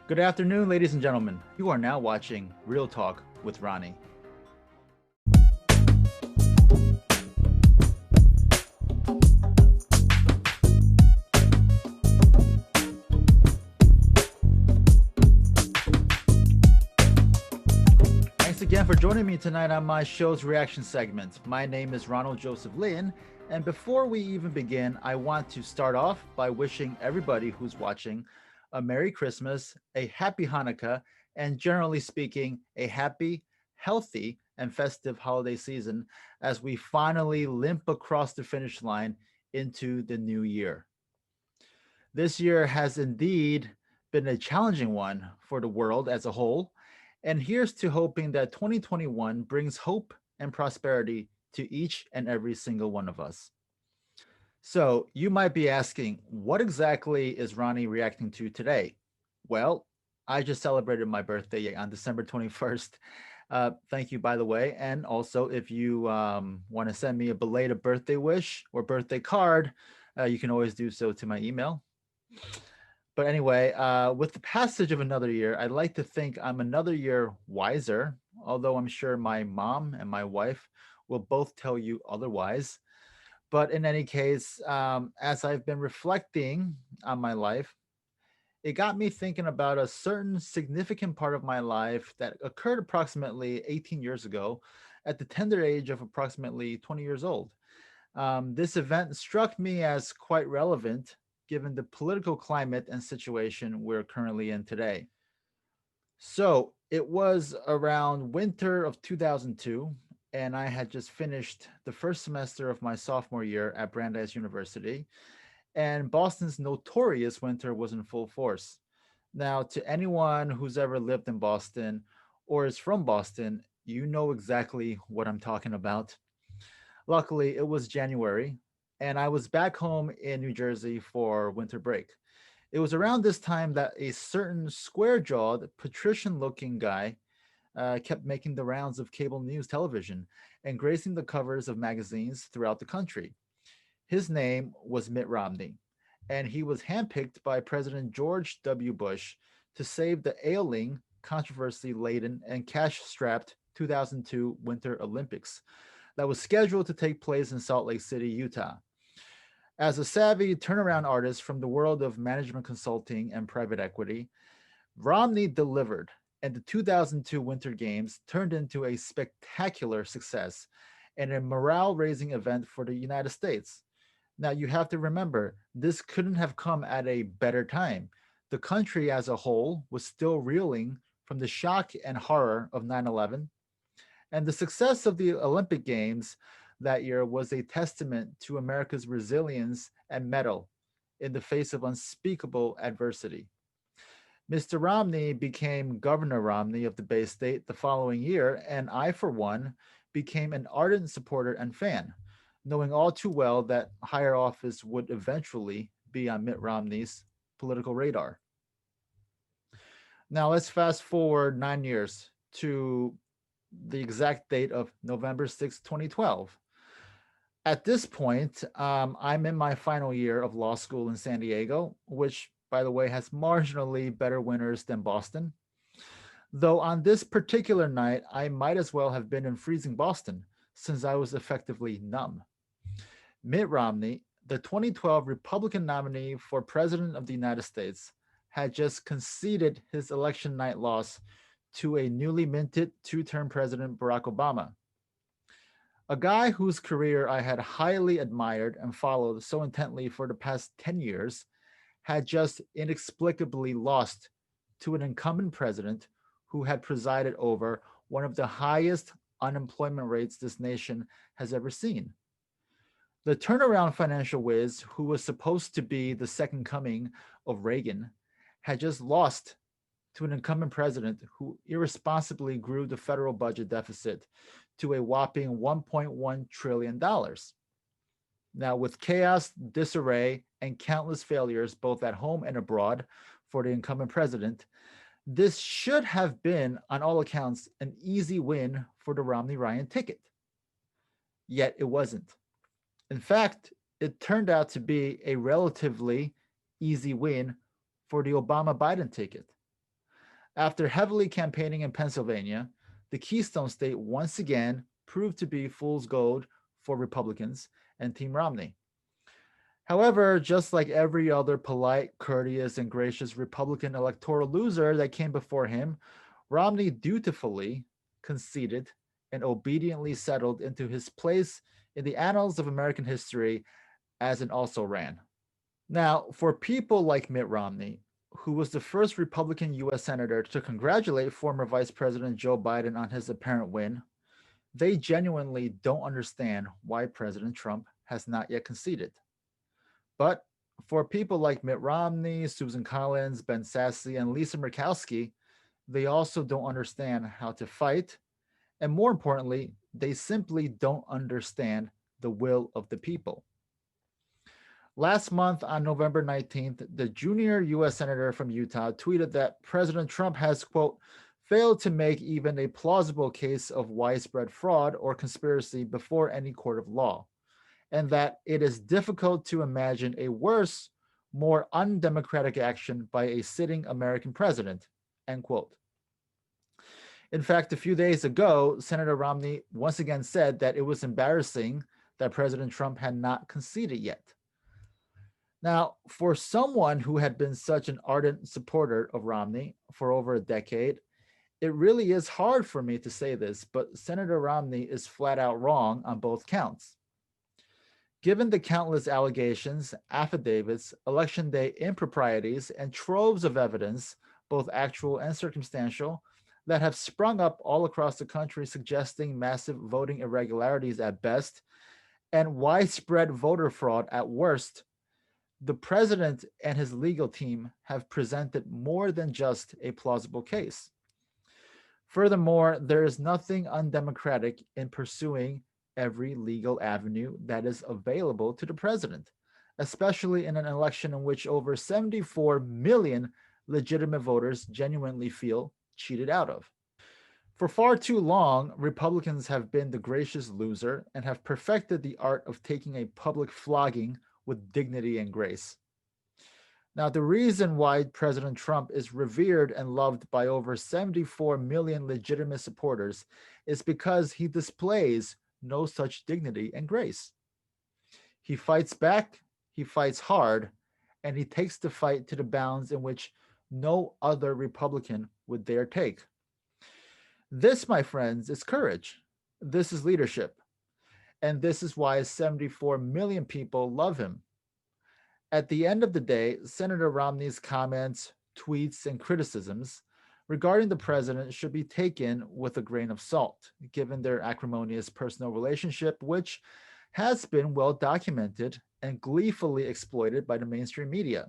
Good afternoon, ladies and gentlemen. You are now watching Real Talk with Ronnie. Thanks again for joining me tonight on my show's reaction segment. My name is Ronald Joseph Lin, and before we even begin, I want to start off by wishing everybody who's watching a Merry Christmas, a Happy Hanukkah, and generally speaking, a happy, healthy, and festive holiday season as we finally limp across the finish line into the new year. This year has indeed been a challenging one for the world as a whole, and here's to hoping that 2021 brings hope and prosperity to each and every single one of us. So, you might be asking, what exactly is Ronnie reacting to today? Well, I just celebrated my birthday on December 21st. Thank you, by the way. And also, if you want to send me a belated birthday wish or birthday card, you can always do so to my email. But anyway, with the passage of another year, I'd like to think I'm another year wiser, although I'm sure my mom and my wife will both tell you otherwise. But in any case, as I've been reflecting on my life, it got me thinking about a certain significant part of my life that occurred approximately 18 years ago at the tender age of approximately 20 years old. This event struck me as quite relevant given the political climate and situation we're currently in today. So it was around winter of 2002, and I had just finished the first semester of my sophomore year at Brandeis University, and Boston's notorious winter was in full force. Now, to anyone who's ever lived in Boston or is from Boston, you know exactly what I'm talking about. Luckily, it was January, and I was back home in New Jersey for winter break. It was around this time that a certain square jawed, patrician looking guy kept making the rounds of cable news television and gracing the covers of magazines throughout the country. His name was Mitt Romney, and he was handpicked by President George W. Bush to save the ailing, controversy laden, and cash strapped 2002 Winter Olympics that was scheduled to take place in Salt Lake City, Utah. As a savvy turnaround artist from the world of management consulting and private equity, Romney delivered, and the 2002 Winter Games turned into a spectacular success and a morale raising event for the United States. Now, you have to remember, this couldn't have come at a better time. The country as a whole was still reeling from the shock and horror of 9/11, and the success of the Olympic Games that year was a testament to America's resilience and mettle in the face of unspeakable adversity. Mr. Romney became Governor Romney of the Bay State the following year, and I, for one, became an ardent supporter and fan, knowing all too well that higher office would eventually be on Mitt Romney's political radar. Now, let's fast forward 9 years to the exact date of November 6th, 2012. At this point, I'm in my final year of law school in San Diego, which, by the way, has marginally better winters than Boston. Though on this particular night, I might as well have been in freezing Boston since I was effectively numb. Mitt Romney, the 2012 Republican nominee for President of the United States, had just conceded his election night loss to a newly minted two-term President Barack Obama, a guy whose career I had highly admired and followed so intently for the past 10 years, had just inexplicably lost to an incumbent president who had presided over one of the highest unemployment rates this nation has ever seen. The turnaround financial whiz, who was supposed to be the second coming of Reagan, had just lost to an incumbent president who irresponsibly grew the federal budget deficit to a whopping $1.1 trillion. Now, with chaos, disarray, and countless failures both at home and abroad for the incumbent president, this should have been, on all accounts, an easy win for the Romney Ryan ticket. Yet it wasn't. In fact, it turned out to be a relatively easy win for the Obama Biden ticket. After heavily campaigning in Pennsylvania, the Keystone State once again proved to be fool's gold for Republicans and Team Romney. However, just like every other polite, courteous, and gracious Republican electoral loser that came before him, Romney dutifully conceded and obediently settled into his place in the annals of American history as an also ran. Now, for people like Mitt Romney, who was the first Republican U.S. Senator to congratulate former Vice President Joe Biden on his apparent win, they genuinely don't understand why President Trump has not yet conceded. But for people like Mitt Romney, Susan Collins, Ben Sasse, and Lisa Murkowski, they also don't understand how to fight. And more importantly, they simply don't understand the will of the people. Last month, on November 19th, the junior U.S. Senator from Utah tweeted that President Trump has, quote, failed to make even a plausible case of widespread fraud or conspiracy before any court of law, and that it is difficult to imagine a worse, more undemocratic action by a sitting American president, end quote. In fact, a few days ago, Senator Romney once again said that it was embarrassing that President Trump had not conceded yet. Now, for someone who had been such an ardent supporter of Romney for over a decade, it really is hard for me to say this, but Senator Romney is flat out wrong on both counts. Given the countless allegations, affidavits, election day improprieties, and troves of evidence, both actual and circumstantial, that have sprung up all across the country suggesting massive voting irregularities at best and widespread voter fraud at worst, the president and his legal team have presented more than just a plausible case. Furthermore, there is nothing undemocratic in pursuing every legal avenue that is available to the president, especially in an election in which over 74 million legitimate voters genuinely feel cheated out of. For far too long, Republicans have been the gracious loser and have perfected the art of taking a public flogging with dignity and grace. Now, the reason why President Trump is revered and loved by over 74 million legitimate supporters is because he displays no such dignity and grace. He fights back, he fights hard, and he takes the fight to the bounds in which no other Republican would dare take. This, my friends, is courage. This is leadership. And this is why 74 million people love him. At the end of the day, Senator Romney's comments, tweets, and criticisms regarding the president should be taken with a grain of salt, given their acrimonious personal relationship, which has been well documented and gleefully exploited by the mainstream media.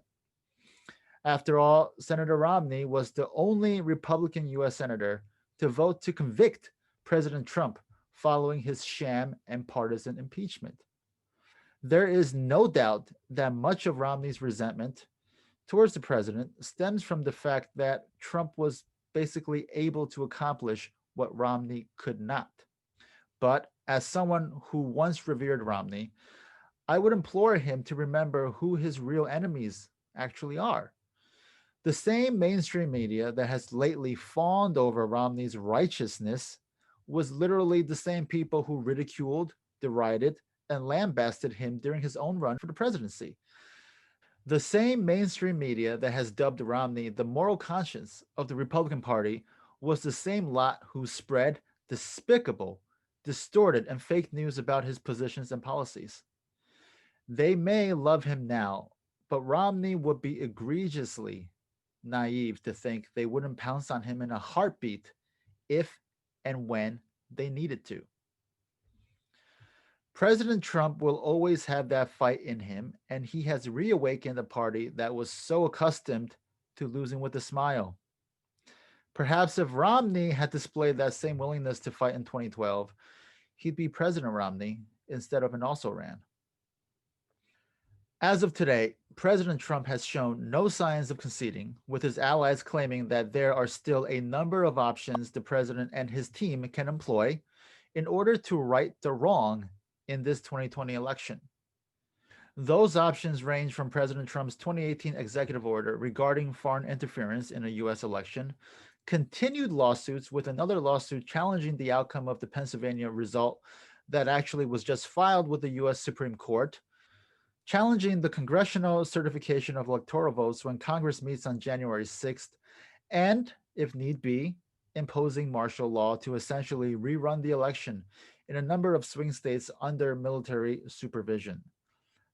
After all, Senator Romney was the only Republican U.S. Senator to vote to convict President Trump following his sham and partisan impeachment. There is no doubt that much of Romney's resentment towards the president stems from the fact that Trump was basically able to accomplish what Romney could not. But as someone who once revered Romney, I would implore him to remember who his real enemies actually are. The same mainstream media that has lately fawned over Romney's righteousness was literally the same people who ridiculed, derided, and lambasted him during his own run for the presidency. The same mainstream media that has dubbed Romney the moral conscience of the Republican Party was the same lot who spread despicable, distorted, and fake news about his positions and policies. They may love him now, but Romney would be egregiously naive to think they wouldn't pounce on him in a heartbeat if and when they needed to. President Trump will always have that fight in him, and he has reawakened a party that was so accustomed to losing with a smile. Perhaps if Romney had displayed that same willingness to fight in 2012, he'd be President Romney instead of an also ran. As of today, President Trump has shown no signs of conceding, with his allies claiming that there are still a number of options the president and his team can employ in order to right the wrong in this 2020 election. Those options range from President Trump's 2018 executive order regarding foreign interference in a U.S. election continued lawsuits with another lawsuit challenging the outcome of the Pennsylvania result that actually was just filed with the US Supreme Court, challenging the congressional certification of electoral votes when Congress meets on January 6th, and, if need be, imposing martial law to essentially rerun the election in a number of swing states under military supervision.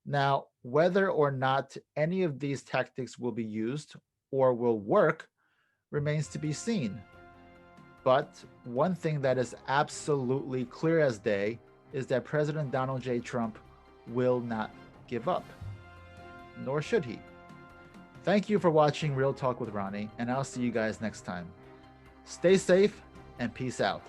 Now, whether or not any of these tactics will be used or will work remains to be seen. But one thing that is absolutely clear as day is that President Donald J. Trump will not give up, nor should he. Thank you for watching Real Talk with Ronnie, and I'll see you guys next time. Stay safe and peace out.